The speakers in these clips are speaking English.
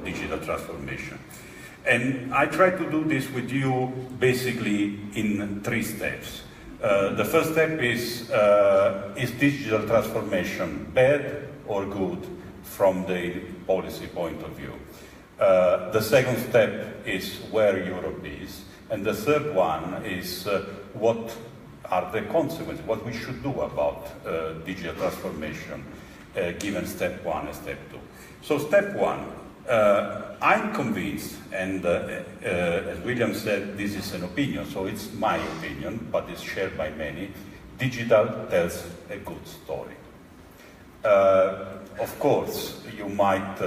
digital transformation. And I try to do this with you basically in 3 steps. The first step is digital transformation bad or good from the policy point of view? The second step is where Europe is. And the third one is what are the consequences, what we should do about digital transformation, given step 1 and step 2. So step 1. I'm convinced, and as William said, this is an opinion, so it's my opinion, but it's shared by many. Digital tells a good story. Of course, you might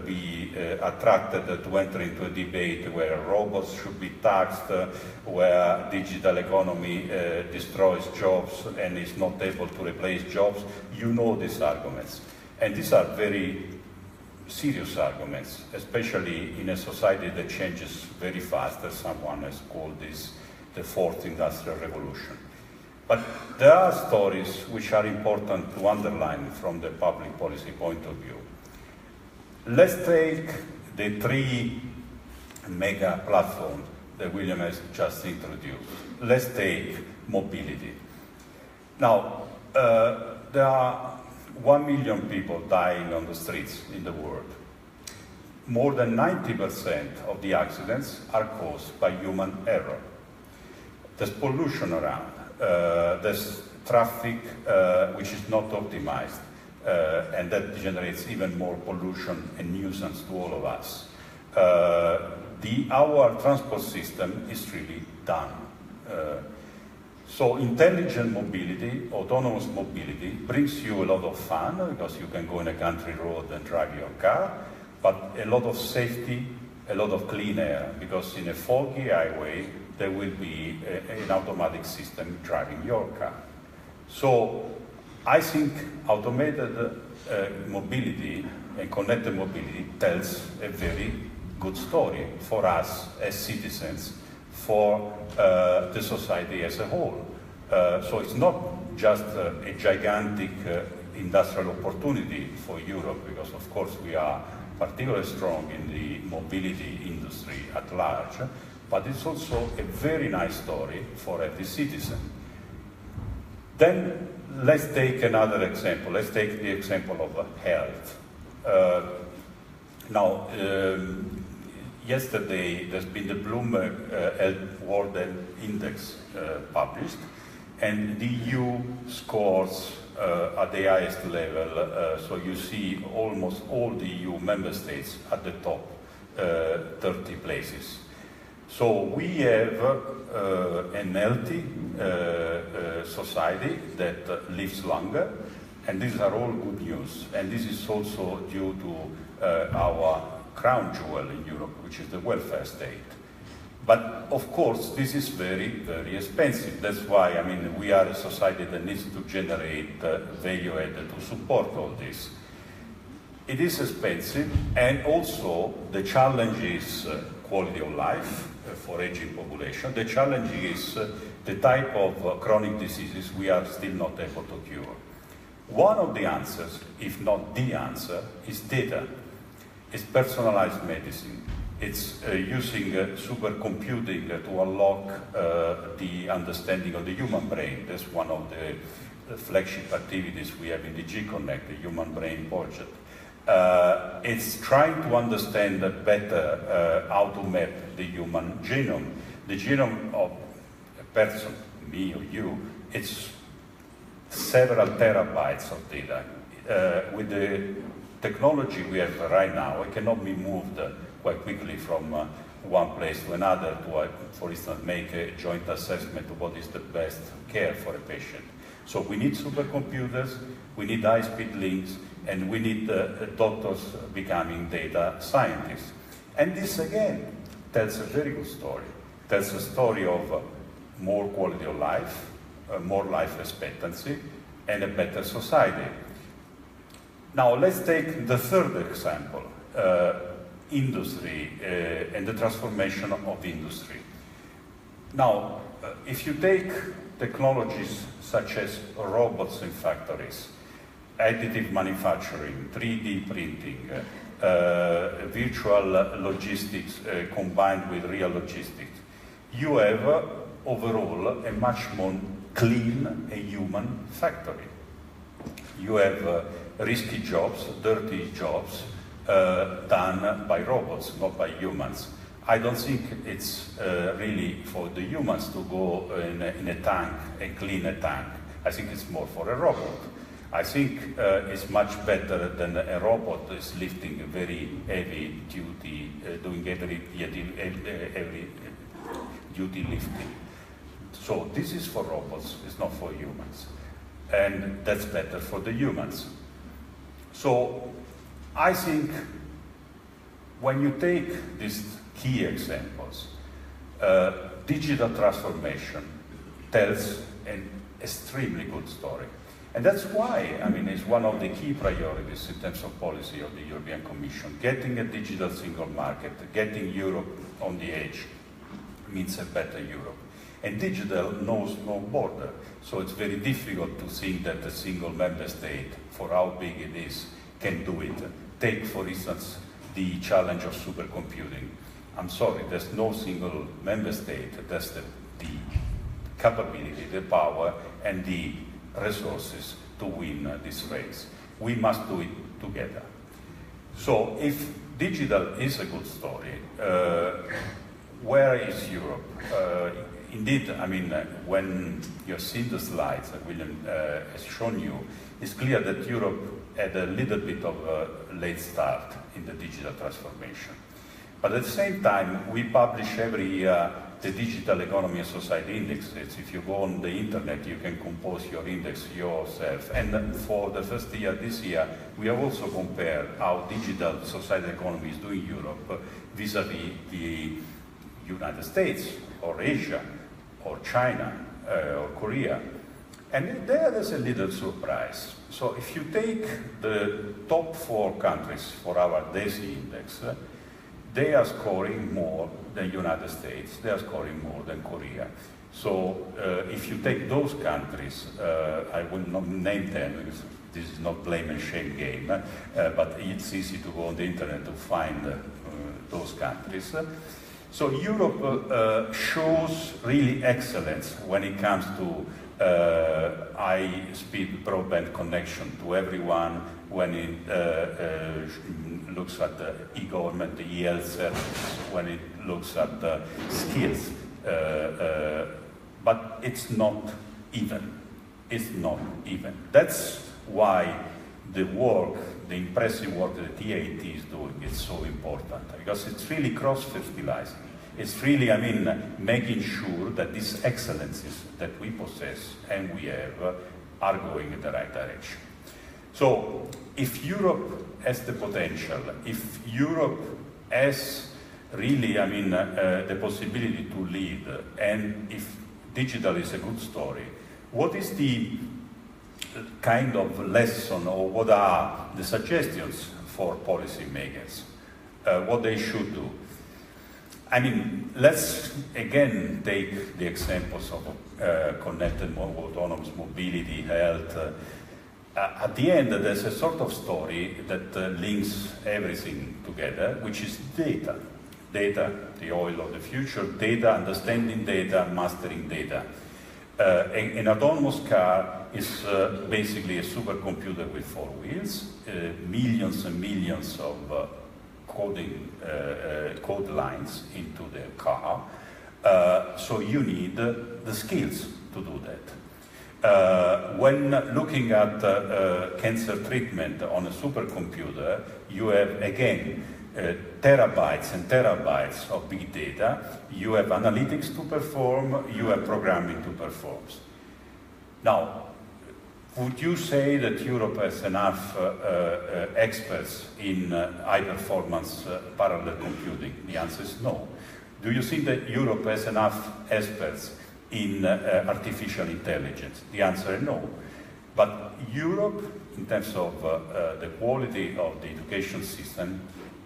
be attracted to enter into a debate where robots should be taxed, where digital economy destroys jobs and is not able to replace jobs. You know these arguments. And these are very serious arguments, especially in a society that changes very fast, as someone has called this the 4th industrial revolution. But there are stories which are important to underline from the public policy point of view. Let's take the 3 mega platforms that William has just introduced. Let's take mobility. Now, there are 1 million people dying on the streets in the world. More than 90% of the accidents are caused by human error. There's pollution around. There's traffic which is not optimized, and that generates even more pollution and nuisance to all of us. Our transport system is really done. So intelligent mobility, autonomous mobility, brings you a lot of fun because you can go in a country road and drive your car, but a lot of safety, a lot of clean air, because in a foggy highway there will be an automatic system driving your car. So I think automated mobility and connected mobility tells a very good story for us as citizens, for the society as a whole. So it's not just a gigantic industrial opportunity for Europe, because of course we are particularly strong in the mobility industry at large, but it's also a very nice story for every citizen. Then let's take another example. Let's take the example of health. Now, yesterday there's been the Bloomberg World Health Index published, and the EU scores at the highest level, so you see almost all the EU member states at the top 30 places. So we have an healthy society that lives longer, and these are all good news. And this is also due to our crown jewel in Europe, which is the welfare state. But of course, this is very, very expensive. That's why, I mean, we are a society that needs to generate value added to support all this. It is expensive, and also the challenge is quality of life for aging population. The challenge is the type of chronic diseases we are still not able to cure. One of the answers, if not the answer, is data. It's personalized medicine. It's using supercomputing to unlock the understanding of the human brain. That's one of the flagship activities we have in the G-Connect, the Human Brain Project. It's trying to understand better how to map the human genome. The genome of a person, me or you, it's several terabytes of data. With the technology we have right now, it cannot be moved quite quickly from one place to another to, for instance, make a joint assessment of what is the best care for a patient. So we need supercomputers, we need high-speed links, and we need doctors becoming data scientists. And this, again, tells a very good story. Tells a story of more quality of life, more life expectancy, and a better society. Now, let's take the third example, industry and the transformation of industry. Now, if you take technologies such as robots in factories, additive manufacturing, 3D printing, virtual logistics combined with real logistics, you have overall a much more clean and human factory. You have risky jobs, dirty jobs done by robots, not by humans. I don't think it's really for the humans to go in a tank and clean a tank. I think it's more for a robot. I think it's much better than a robot is lifting very heavy duty, doing every duty lifting. So this is for robots, it's not for humans. And that's better for the humans. So I think when you take these key examples, digital transformation tells an extremely good story. And that's why, I mean, it's one of the key priorities in terms of policy of the European Commission. Getting a digital single market, getting Europe on the edge means a better Europe. And digital knows no border. So it's very difficult to think that a single member state, for how big it is, can do it. Take, for instance, the challenge of supercomputing. I'm sorry, there's no single member state that's the capability, the power, and the resources to win this race. We must do it together. So if digital is a good story, where is Europe? Indeed, I mean, when you've seen the slides that William has shown you, it's clear that Europe had a little bit of a late start in the digital transformation. But at the same time, we publish every year the Digital Economy and Society Index. If you go on the internet, you can compose your index yourself. And for the first year, this year, we have also compared how digital society economy is doing Europe vis-à-vis the United States, or Asia, or China, or Korea. And there's a little surprise. So if you take the top 4 countries for our DESI index, they are scoring more than United States, they are scoring more than Korea. So if you take those countries, I will not name them because this is not blame and shame game, but it's easy to go on the internet to find those countries. So Europe shows really excellence when it comes to high-speed broadband connection to everyone, when it looks at the e-government, the e-health services, when it looks at the skills. But it's not even. It's not even. That's why the work, the impressive work that the TAT is doing is so important, because it's really cross-fertilizing. It's really, I mean, making sure that these excellences that we possess and we have are going in the right direction. So, if Europe has the potential, if Europe has really, I mean, the possibility to lead, and if digital is a good story, what is the kind of lesson, or what are the suggestions for policymakers, what they should do? I mean, let's again take the examples of connected, autonomous mobility, health. At the end, there's a sort of story that links everything together, which is data. Data, the oil of the future, data, understanding data, mastering data. An autonomous car is basically a supercomputer with 4 wheels, millions and millions of code lines into the car. So you need the skills to do that. When looking at cancer treatment on a supercomputer, you have, again, terabytes and terabytes of big data. You have analytics to perform, you have programming to perform. Now, would you say that Europe has enough experts in high-performance parallel computing? The answer is no. Do you think that Europe has enough experts in artificial intelligence? The answer is no. But Europe, in terms of the quality of the education system,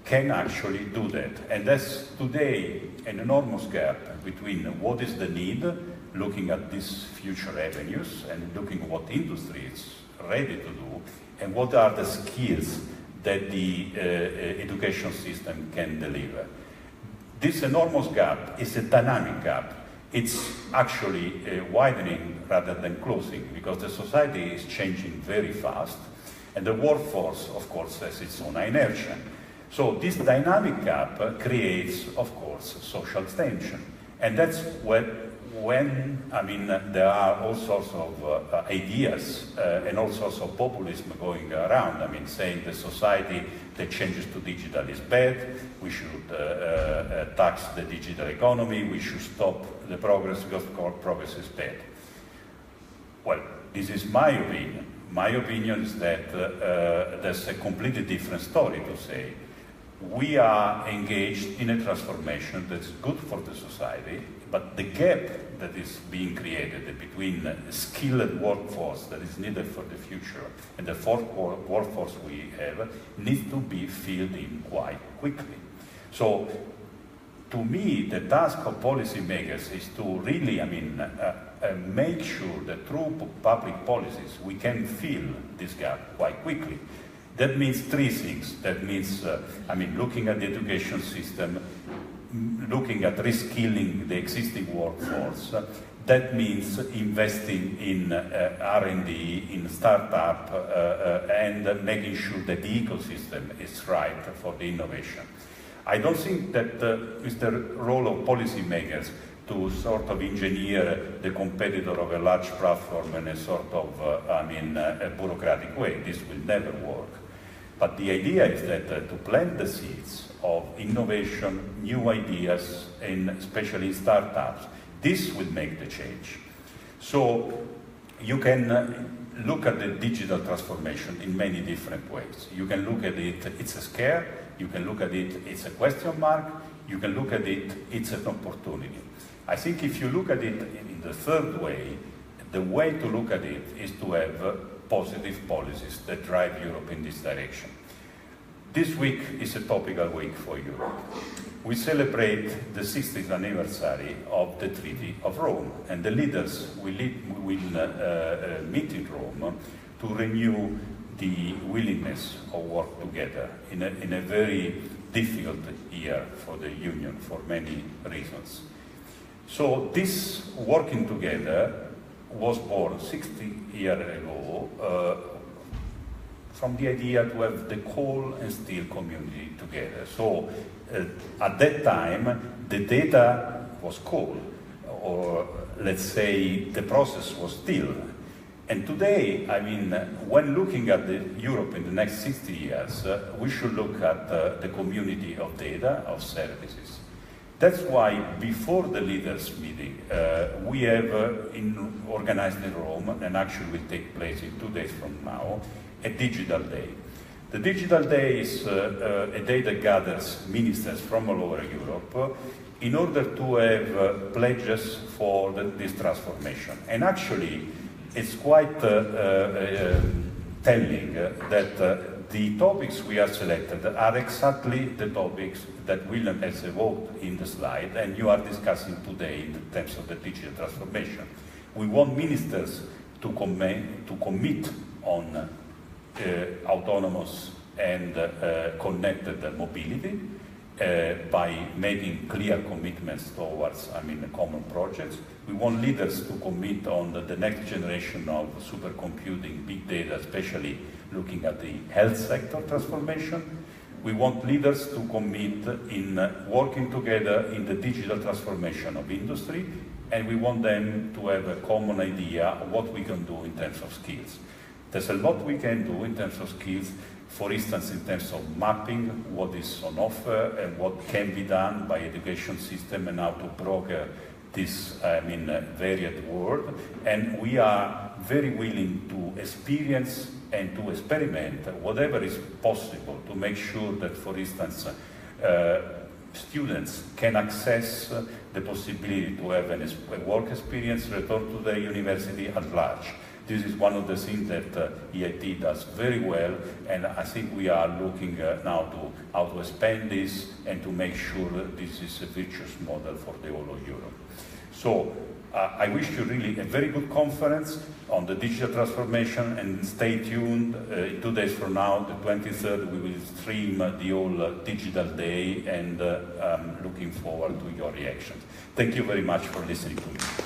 can actually do that. And there's today an enormous gap between what is the need, looking at these future avenues, and looking what industry is ready to do, and what are the skills that the education system can deliver. This enormous gap is a dynamic gap. It's actually widening rather than closing, because the society is changing very fast, and the workforce, of course, has its own inertia. So this dynamic gap creates, of course, social tension. And that's when there are all sorts of ideas and all sorts of populism going around. I mean, saying the society that changes to digital is bad, we should tax the digital economy, we should stop the progress because progress is bad. Well, this is my opinion. My opinion is that there's a completely different story to say. We are engaged in a transformation that's good for the society, but the gap that is being created between the skilled workforce that is needed for the future and the workforce we have needs to be filled in quite quickly. So, to me, the task of policymakers is to really, make sure that through public policies we can fill this gap quite quickly. That means three things. That means, looking at the education system, looking at reskilling the existing workforce. That means investing in R&D, in startup, and making sure that the ecosystem is right for the innovation. I don't think that it's the role of policymakers to sort of engineer the competitor of a large platform in a sort of, a bureaucratic way. This will never work. But the idea is that to plant the seeds of innovation, new ideas, and especially startups, this will make the change. So you can look at the digital transformation in many different ways. You can look at it, it's a scare. You can look at it, it's a question mark. You can look at it, it's an opportunity. I think if you look at it in the third way, the way to look at it is to have positive policies that drive Europe in this direction. This week is a topical week for Europe. We celebrate the 60th anniversary of the Treaty of Rome, and the leaders will meet in Rome to renew the willingness of work together in a very difficult year for the Union for many reasons. So this working together was born 60 years ago from the idea to have the coal and steel community together. So at that time, the data was coal, or let's say the process was steel. And today, when looking at Europe in the next 60 years, we should look at the community of data, of services. That's why before the leaders' meeting, we have organized in Rome, and actually will take place in 2 days from now, a digital day. The digital day is a day that gathers ministers from all over Europe in order to have pledges for this transformation. And actually, it's quite telling that the topics we have selected are exactly the topics that William has evoked in the slide, and you are discussing today in terms of the digital transformation. We want ministers to commit on autonomous and connected mobility by making clear commitments towards common projects. We want leaders to commit on the next generation of supercomputing, big data, especially looking at the health sector transformation. We want leaders to commit in working together in the digital transformation of industry, and we want them to have a common idea of what we can do in terms of skills. There's a lot we can do in terms of skills, for instance, in terms of mapping what is on offer and what can be done by education system and how to broker this varied world. And we are very willing to experience and to experiment whatever is possible to make sure that, for instance, students can access the possibility to have a work experience, return to the university at large. This is one of the things that EIT does very well, and I think we are looking now to how to expand this and to make sure that this is a virtuous model for the whole of Europe. So I wish you really a very good conference on the digital transformation, and stay tuned. 2 days from now, the 23rd, we will stream the whole digital day, and looking forward to your reactions. Thank you very much for listening to me.